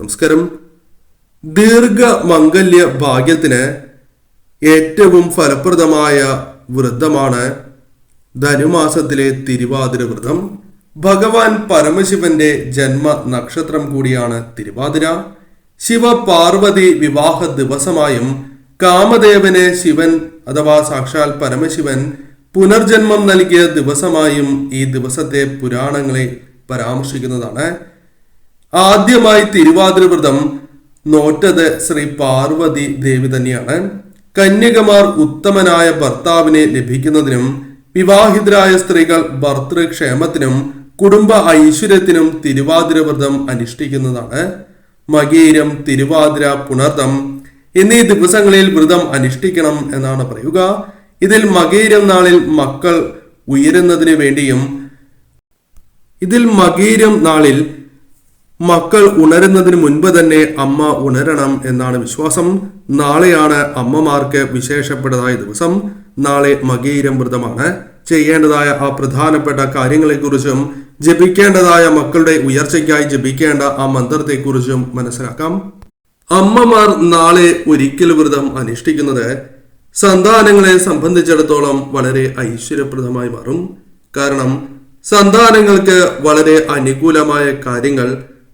നമസ്കാരം. ദീർഘമംഗല്യ ഭാഗ്യത്തിന് ഏറ്റവും ഫലപ്രദമായ വ്രതമാണ് ധനുമാസത്തിലെ തിരുവാതിര വ്രതം. ഭഗവാൻ പരമശിവന്റെ ജന്മ നക്ഷത്രം കൂടിയാണ് തിരുവാതിര. ശിവ പാർവതി വിവാഹ ദിവസമായും കാമദേവന് ശിവൻ അഥവാ സാക്ഷാൽ പരമശിവൻ പുനർജന്മം നൽകിയ ദിവസമായും ഈ ദിവസത്തെ പുരാണങ്ങളെ പരാമർശിക്കുന്നതാണ്. ആദ്യമായി തിരുവാതിര വ്രതം നോറ്റത് ശ്രീ പാർവതി ദേവി തന്നെയാണ്. കന്യകമാർ ഉത്തമനായ ഭർത്താവിനെ ലഭിക്കുന്നതിനും വിവാഹിതരായ സ്ത്രീകൾ ഭർതൃക്ഷേമത്തിനും കുടുംബ ഐശ്വര്യത്തിനും തിരുവാതിര വ്രതം അനുഷ്ഠിക്കുന്നതാണ്. മകീരം, തിരുവാതിര, പുണർദം എന്നീ ദിവസങ്ങളിൽ വ്രതം അനുഷ്ഠിക്കണം എന്നാണ് പറയുക. ഇതിൽ മകീരം നാളിൽ മക്കൾ ഉയരുന്നതിന് വേണ്ടിയും മക്കൾ ഉണരുന്നതിന് മുൻപ് തന്നെ അമ്മ ഉണരണം എന്നാണ് വിശ്വാസം. നാളെയാണ് അമ്മമാർക്ക് വിശേഷപ്പെട്ടതായ ദിവസം. നാളെ മകീരം വ്രതമാണ്. ചെയ്യേണ്ടതായ ആ പ്രധാനപ്പെട്ട കാര്യങ്ങളെക്കുറിച്ചും ജപിക്കേണ്ടതായ മക്കളുടെ ഉയർച്ചയ്ക്കായി ജപിക്കേണ്ട ആ മന്ത്രത്തെക്കുറിച്ചും മനസ്സിലാക്കാം. അമ്മമാർ നാളെ ഒരിക്കൽ വ്രതം അനുഷ്ഠിക്കുന്നത് സന്താനങ്ങളെ സംബന്ധിച്ചിടത്തോളം വളരെ ഐശ്വര്യപ്രദമായി മാറും. കാരണം സന്താനങ്ങൾക്ക് വളരെ അനുകൂലമായ കാര്യങ്ങൾ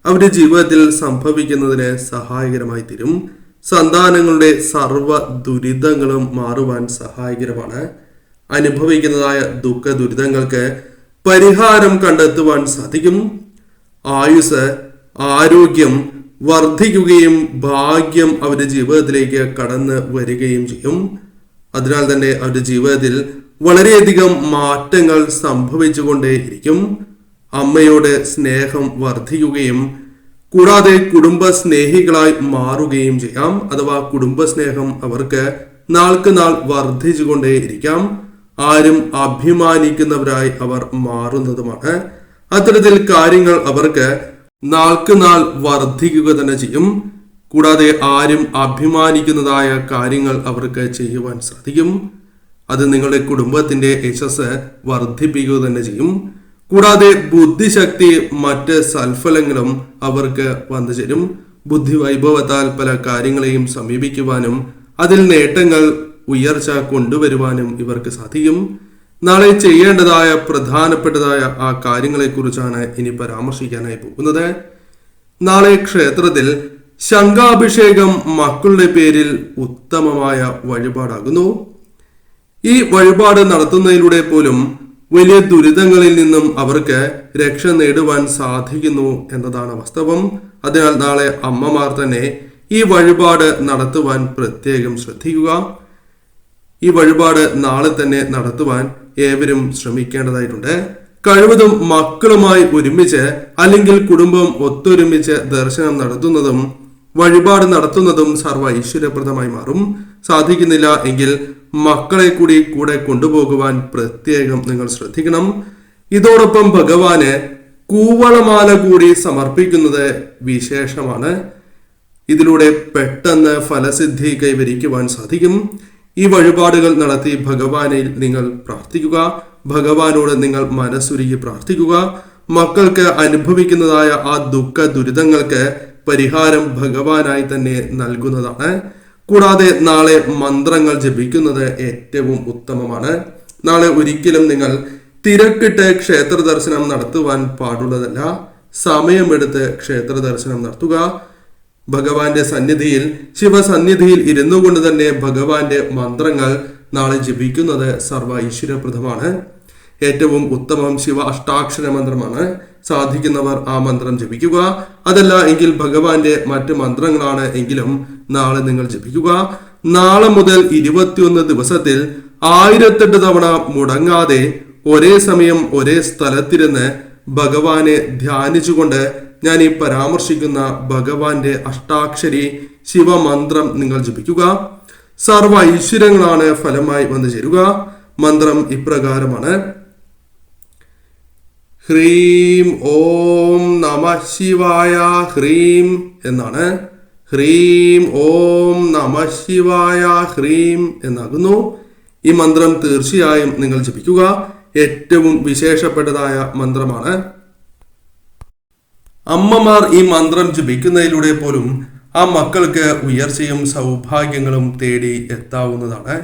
അവരുടെ ജീവിതത്തിൽ സംഭവിക്കുന്നതിന് സഹായകരമായി തീരും. സന്താനങ്ങളുടെ സർവ ദുരിതങ്ങളും മാറുവാൻ സഹായകരമാണ്. അനുഭവിക്കുന്നതായ ദുഃഖ ദുരിതങ്ങൾക്ക് പരിഹാരം കണ്ടെത്തുവാൻ സാധിക്കും. ആയുസ്, ആരോഗ്യം വർദ്ധിക്കുകയും ഭാഗ്യം അവരുടെ ജീവിതത്തിലേക്ക് കടന്നു വരികയും ചെയ്യും. അതിനാൽ തന്നെ അവരുടെ ജീവിതത്തിൽ വളരെയധികം മാറ്റങ്ങൾ സംഭവിച്ചുകൊണ്ടേയിരിക്കും. അമ്മയോട് സ്നേഹം വർദ്ധിക്കുകയും കൂടാതെ കുടുംബ സ്നേഹികളായി മാറുകയും ചെയ്യാം. അഥവാ കുടുംബസ്നേഹം അവർക്ക് നാൾക്ക് നാൾ വർദ്ധിച്ചുകൊണ്ടേയിരിക്കാം. ആരും അഭിമാനിക്കുന്നവരായി അവർ മാറുന്നതുമാണ്. അത്തരത്തിൽ കാര്യങ്ങൾ അവർക്ക് നാൾക്ക് നാൾ വർദ്ധിക്കുക തന്നെ ചെയ്യും. കൂടാതെ ആരും അഭിമാനിക്കുന്നതായ കാര്യങ്ങൾ അവർക്ക് ചെയ്യുവാൻ സാധിക്കും. അത് നിങ്ങളുടെ കുടുംബത്തിന്റെ യശസ് വർദ്ധിപ്പിക്കുക തന്നെ ചെയ്യും. കൂടാതെ ബുദ്ധിശക്തി, മറ്റ് സൽഫലങ്ങളും അവർക്ക് വന്നു ചേരും. ബുദ്ധി വൈഭവത്താൽ പല കാര്യങ്ങളെയും സമീപിക്കുവാനും അതിൽ നേട്ടങ്ങൾ, ഉയർച്ച കൊണ്ടുവരുവാനും ഇവർക്ക് സാധിക്കും. നാളെ ചെയ്യേണ്ടതായ പ്രധാനപ്പെട്ടതായ ആ കാര്യങ്ങളെ കുറിച്ചാണ് ഇനി പരാമർശിക്കാനായി പോകുന്നത്. നാളെ ക്ഷേത്രത്തിൽ ശംഖാഭിഷേകം മക്കളുടെ പേരിൽ ഉത്തമമായ വഴിപാടാകുന്നു. ഈ വഴിപാട് നടത്തുന്നതിലൂടെ പോലും വലിയ ദുരിതങ്ങളിൽ നിന്നും അവർക്ക് രക്ഷ നേടുവാൻ സാധിക്കുന്നു എന്നതാണ് വാസ്തവം. അതിനാൽ നാളെ അമ്മമാർ തന്നെ ഈ വഴിപാട് നടത്തുവാൻ പ്രത്യേകം ശ്രദ്ധിക്കുക. ഈ വഴിപാട് നാളെ തന്നെ നടത്തുവാൻ ഏവരും ശ്രമിക്കേണ്ടതായിട്ടുണ്ട്. കഴിവതും മക്കളുമായി ഒരുമിച്ച് അല്ലെങ്കിൽ കുടുംബം ഒത്തൊരുമിച്ച് ദർശനം നടത്തുന്നതും വഴിപാട് നടത്തുന്നതും സർവ്വ ഐശ്വര്യപ്രദമായി മാറും. സാധിക്കുന്നില്ല എങ്കിൽ മക്കളെ കൂടി കൂടെ കൊണ്ടുപോകുവാൻ പ്രത്യേകം നിങ്ങൾ ശ്രദ്ധിക്കണം. ഇതോടൊപ്പം ഭഗവാന് കൂവളമാല കൂടി സമർപ്പിക്കുന്നത് വിശേഷമാണ്. ഇതിലൂടെ പെട്ടെന്ന് ഫലസിദ്ധി കൈവരിക്കുവാൻ സാധിക്കും. ഈ വഴിപാടുകൾ നടത്തി ഭഗവാനിൽ നിങ്ങൾ പ്രാർത്ഥിക്കുക. ഭഗവാനോട് നിങ്ങൾ മനസ്സുരുകി പ്രാർത്ഥിക്കുക. മക്കൾക്ക് അനുഭവിക്കുന്നതായ ആ ദുഃഖ ദുരിതങ്ങൾക്ക് പരിഹാരം ഭഗവാനായി തന്നെ നൽകുന്നതാണ്. കൂടാതെ നാളെ മന്ത്രങ്ങൾ ജപിക്കുന്നത് ഏറ്റവും ഉത്തമമാണ്. നാളെ ഒരിക്കലും നിങ്ങൾ തിരക്കിട്ട് ക്ഷേത്ര ദർശനം നടത്തുവാൻ പാടുള്ളതല്ല. സമയമെടുത്ത് ക്ഷേത്ര ദർശനം നടത്തുക. ഭഗവാന്റെ സന്നിധിയിൽ, ശിവസന്നിധിയിൽ ഇരുന്നു കൊണ്ട് തന്നെ ഭഗവാന്റെ മന്ത്രങ്ങൾ നാളെ ജപിക്കുന്നത് സർവ്വ ഐശ്വര്യപ്രദമാണ്. ഏറ്റവും ഉത്തമം ശിവ അഷ്ടാക്ഷര മന്ത്രമാണ്. സാധിക്കുന്നവർ ആ മന്ത്രം ജപിക്കുക. അതല്ല എങ്കിൽ ഭഗവാന്റെ മറ്റ് മന്ത്രങ്ങളാണ് എങ്കിലും നാളെ നിങ്ങൾ ജപിക്കുക. നാളെ മുതൽ 21 ദിവസത്തിൽ 1008 തവണ മുടങ്ങാതെ ഒരേ സമയം ഒരേ സ്ഥലത്തിരുന്ന് ഭഗവാനെ ധ്യാനിച്ചുകൊണ്ട് ഞാൻ ഈ പരാമർശിക്കുന്ന ഭഗവാന്റെ അഷ്ടാക്ഷരി ശിവമന്ത്രം നിങ്ങൾ ജപിക്കുക. സർവ്വ ഐശ്വര്യങ്ങളാണ് ഫലമായി വന്നു ചേരുക. മന്ത്രം ഇപ്രകാരമാണ്: ഹ്രീം ഓം നമഃ ശിവായ. ഹ്രീം എന്നാണ്. ഹ്രീം ഓം നമഃ ശിവായ. ഹ്രീം എന്നാകുന്നു. ഈ മന്ത്രം തീർച്ചയായും നിങ്ങൾ ജപിക്കുക. ഏറ്റവും വിശേഷപ്പെട്ടതായ മന്ത്രമാണ്. അമ്മമാർ ഈ മന്ത്രം ജപിക്കുന്നതിലൂടെ പോലും ആ മക്കൾക്ക് ഉയർച്ചയും സൗഭാഗ്യങ്ങളും തേടി എത്താവുന്നതാണ്.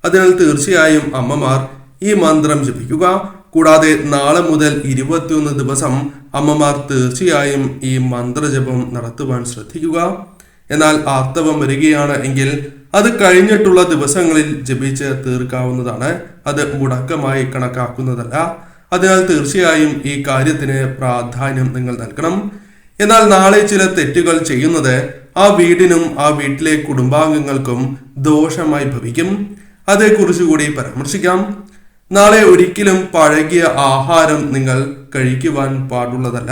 അതിനാൽ തീർച്ചയായും അമ്മമാർ ഈ മന്ത്രം ജപിക്കുക. കൂടാതെ നാളെ മുതൽ 21 ദിവസം അമ്മമാർ തീർച്ചയായും ഈ മന്ത്രജപം നടത്തുവാൻ ശ്രദ്ധിക്കുക. എന്നാൽ ആർത്തവം വരികയാണ് എങ്കിൽ അത് കഴിഞ്ഞിട്ടുള്ള ദിവസങ്ങളിൽ ജപിച്ച് തീർക്കാവുന്നതാണ്. അത് മുടക്കമായി കണക്കാക്കുന്നതല്ല. അതിനാൽ തീർച്ചയായും ഈ കാര്യത്തിന് പ്രാധാന്യം നിങ്ങൾ നൽകണം. എന്നാൽ നാളെ ചില തെറ്റുകൾ ചെയ്യുന്നത് ആ വീടിനും ആ വീട്ടിലെ കുടുംബാംഗങ്ങൾക്കും ദോഷമായി ഭവിക്കും. അതേക്കുറിച്ച് കൂടി പരാമർശിക്കാം. നാളെ ഒരിക്കലും പഴകിയ ആഹാരം നിങ്ങൾ കഴിക്കുവാൻ പാടുള്ളതല്ല.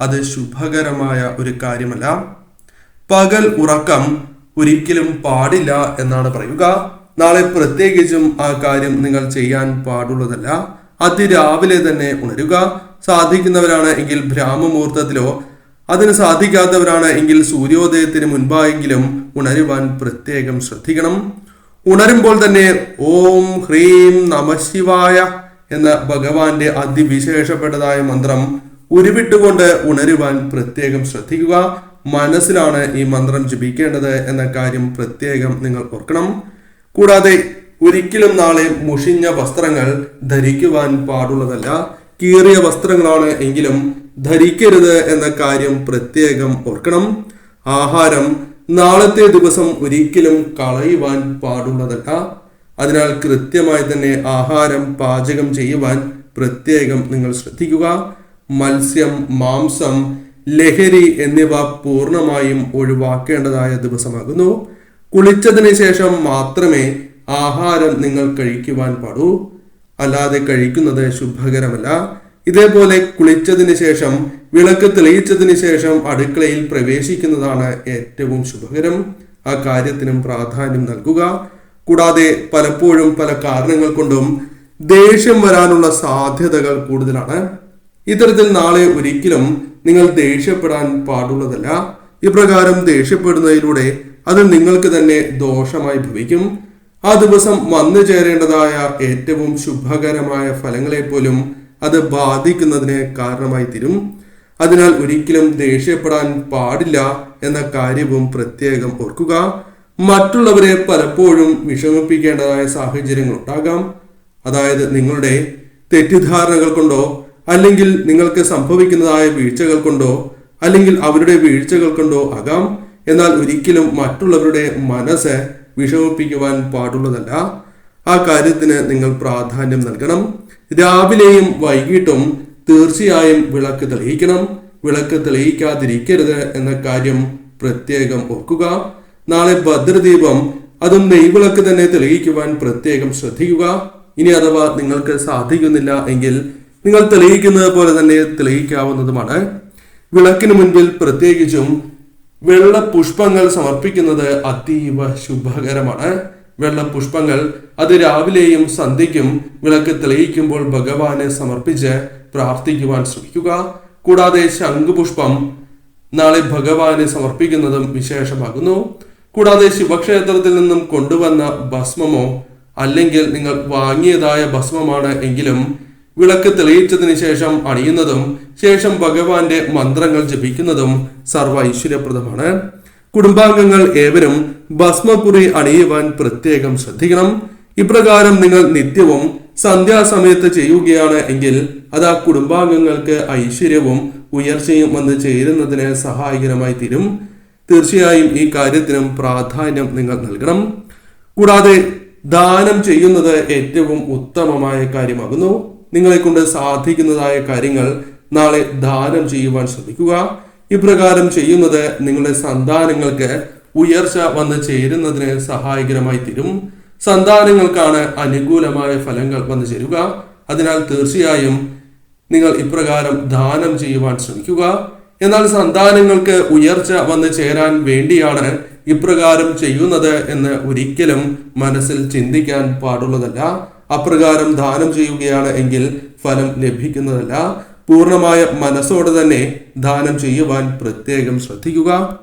അത് ശുഭകരമായ ഒരു കാര്യമല്ല. പകൽ ഉറക്കം ഒരിക്കലും പാടില്ല എന്നാണ് പറയുക. നാളെ പ്രത്യേകിച്ചും ആ കാര്യം നിങ്ങൾ ചെയ്യാൻ പാടുള്ളതല്ല. അതിരാവിലെ തന്നെ ഉണരുക. സാധിക്കുന്നവരാണ് എങ്കിൽ ബ്രാഹ്മമുഹൂർത്തത്തിലോ, അതിന് സാധിക്കാത്തവരാണ് എങ്കിൽ സൂര്യോദയത്തിന് മുൻപായെങ്കിലും ഉണരുവാൻ പ്രത്യേകം ശ്രദ്ധിക്കണം. ഉണരുമ്പോൾ തന്നെ ഓം ഹ്രീം നമഃശിവായ എന്ന ഭഗവാന്റെ അതിവിശേഷപ്പെട്ടതായ മന്ത്രം ഉരുവിട്ടുകൊണ്ട് ഉണരുവാൻ പ്രത്യേകം ശ്രദ്ധിക്കുക. മനസ്സിലാണ് ഈ മന്ത്രം ജപിക്കേണ്ടത് എന്ന കാര്യം പ്രത്യേകം നിങ്ങൾ ഓർക്കണം. കൂടാതെ ഒരിക്കലും നാളെ മുഷിഞ്ഞ വസ്ത്രങ്ങൾ ധരിക്കുവാൻ പാടുള്ളതല്ല. കീറിയ വസ്ത്രങ്ങളാണ് എങ്കിലും ധരിക്കരുത് എന്ന കാര്യം പ്രത്യേകം ഓർക്കണം. ആഹാരം നാളത്തെ ദിവസം ഒരിക്കലും കളയുവാൻ പാടുള്ളതല്ല. അതിനാൽ കൃത്യമായി തന്നെ ആഹാരം പാചകം ചെയ്യുവാൻ പ്രത്യേകം നിങ്ങൾ ശ്രദ്ധിക്കുക. മത്സ്യം, മാംസം, ലഹരി എന്നിവ പൂർണ്ണമായും ഒഴിവാക്കേണ്ടതായ ദിവസമാകുന്നു. കുളിച്ചതിന് ശേഷം മാത്രമേ ആഹാരം നിങ്ങൾ കഴിക്കുവാൻ പാടൂ. അല്ലാതെ കഴിക്കുന്നത് ശുഭകരമല്ല. ഇതേപോലെ കുളിച്ചതിന് ശേഷം, വിളക്ക് തെളിയിച്ചതിന് ശേഷം അടുക്കളയിൽ പ്രവേശിക്കുന്നതാണ് ഏറ്റവും ശുഭകരം. ആ കാര്യത്തിനും പ്രാധാന്യം നൽകുക. കൂടാതെ പലപ്പോഴും പല കാരണങ്ങൾ കൊണ്ടും ദേഷ്യം വരാനുള്ള സാധ്യതകൾ കൂടുതലാണ്. ഇത്തരത്തിൽ നാളെ ഒരിക്കലും നിങ്ങൾ ദേഷ്യപ്പെടാൻ പാടുള്ളതല്ല. ഇപ്രകാരം ദേഷ്യപ്പെടുന്നതിലൂടെ അത് നിങ്ങൾക്ക് തന്നെ ദോഷമായി ഭവിക്കും. ആ ദിവസം വന്നു ചേരേണ്ടതായ ഏറ്റവും ശുഭകരമായ ഫലങ്ങളെ പോലും അത് ബാധിക്കുന്നതിന് കാരണമായി തീരും. അതിനാൽ ഒരിക്കലും ദേഷ്യപ്പെടാൻ പാടില്ല എന്ന കാര്യവും പ്രത്യേകം ഓർക്കുക. മറ്റുള്ളവരെ പലപ്പോഴും വിഷമിപ്പിക്കേണ്ടതായ സാഹചര്യങ്ങൾ ഉണ്ടാകാം. അതായത് നിങ്ങളുടെ തെറ്റിദ്ധാരണകൾ കൊണ്ടോ, അല്ലെങ്കിൽ നിങ്ങൾക്ക് സംഭവിക്കുന്നതായ വീഴ്ചകൾ കൊണ്ടോ, അല്ലെങ്കിൽ അവരുടെ വീഴ്ചകൾ കൊണ്ടോ ആകാം. എന്നാൽ ഒരിക്കലും മറ്റുള്ളവരുടെ മനസ്സ് വിഷമിപ്പിക്കുവാൻ പാടുള്ളതല്ല. ആ കാര്യത്തിന് നിങ്ങൾ പ്രാധാന്യം നൽകണം. രാവിലെയും വൈകിട്ടും തീർച്ചയായും വിളക്ക് തെളിയിക്കണം. വിളക്ക് തെളിയിക്കാതിരിക്കരുത് എന്ന കാര്യം പ്രത്യേകം ഓർക്കുക. നാളെ ഭദ്രദീപം, അതും നെയ്വിളക്ക് തന്നെ തെളിയിക്കുവാൻ പ്രത്യേകം ശ്രദ്ധിക്കുക. ഇനി അഥവാ നിങ്ങൾക്ക് സാധിക്കുന്നില്ല എങ്കിൽ നിങ്ങൾ തെളിയിക്കുന്നത് പോലെ തന്നെ തെളിയിക്കാവുന്നതുമാണ്. വിളക്കിന് മുൻപിൽ പ്രത്യേകിച്ചും വെള്ള പുഷ്പങ്ങൾ സമർപ്പിക്കുന്നത് അതീവ ശുഭകരമാണ്. വെള്ള പുഷ്പങ്ങൾ അത് രാവിലെയും സന്ധ്യയ്ക്കും വിളക്ക് തെളിയിക്കുമ്പോൾ ഭഗവാനെ സമർപ്പിച്ച് പ്രാർത്ഥിക്കുവാൻ ശ്രമിക്കുക. കൂടാതെ ശംഖുപുഷ്പം നാളെ ഭഗവാനെ സമർപ്പിക്കുന്നതും വിശേഷമാകുന്നു. കൂടാതെ ശിവക്ഷേത്രത്തിൽ നിന്നും കൊണ്ടുവന്ന ഭസ്മമോ, അല്ലെങ്കിൽ നിങ്ങൾ വാങ്ങിയതായ ഭസ്മമാണ് എങ്കിലും വിളക്ക് തെളിയിച്ചതിന് ശേഷം അണിയുന്നതും ശേഷം ഭഗവാന്റെ മന്ത്രങ്ങൾ ജപിക്കുന്നതും സർവ്വ ഐശ്വര്യപ്രദമാണ്. കുടുംബാംഗങ്ങൾ ഏവരും ഭസ്മപുരി അണിയുവാൻ പ്രത്യേകം ശ്രദ്ധിക്കണം. ഇപ്രകാരം നിങ്ങൾ നിത്യവും സന്ധ്യാസമയത്ത് ചെയ്യുകയാണ് എങ്കിൽ അത് ആ കുടുംബാംഗങ്ങൾക്ക് ഐശ്വര്യവും ഉയർച്ചയും വന്ന് ചേരുന്നതിന് സഹായകരമായി തീരും. തീർച്ചയായും ഈ കാര്യത്തിനും പ്രാധാന്യം നിങ്ങൾ നൽകണം. കൂടാതെ ദാനം ചെയ്യുന്നത് ഏറ്റവും ഉത്തമമായ കാര്യമാകുന്നു. നിങ്ങളെ കൊണ്ട് സാധിക്കുന്നതായ കാര്യങ്ങൾ നാളെ ദാനം ചെയ്യുവാൻ ശ്രമിക്കുക. ഇപ്രകാരം ചെയ്യുന്നത് നിങ്ങളുടെ സന്താനങ്ങൾക്ക് ഉയർച്ച വന്ന് ചേരുന്നതിന് സഹായകരമായി തീരും. സന്താനങ്ങൾക്കാണ് അനുകൂലമായ ഫലങ്ങൾ വന്നു ചേരുക. അതിനാൽ തീർച്ചയായും നിങ്ങൾ ഇപ്രകാരം ദാനം ചെയ്യുവാൻ ശ്രമിക്കുക. എന്നാൽ സന്താനങ്ങൾക്ക് ഉയർച്ച വന്നു ചേരാൻ വേണ്ടിയാണ് ഇപ്രകാരം ചെയ്യുന്നത് എന്ന് ഒരിക്കലും മനസ്സിൽ ചിന്തിക്കാൻ പാടുള്ളതല്ല. അപ്രകാരം ദാനം ചെയ്യുകയാണ് എങ്കിൽ ഫലം ലഭിക്കുന്നതല്ല. പൂർണ്ണമായ മനസ്സോടെ തന്നെ ദാനം ചെയ്യുവാൻ പ്രത്യേകം ശ്രദ്ധിക്കുക.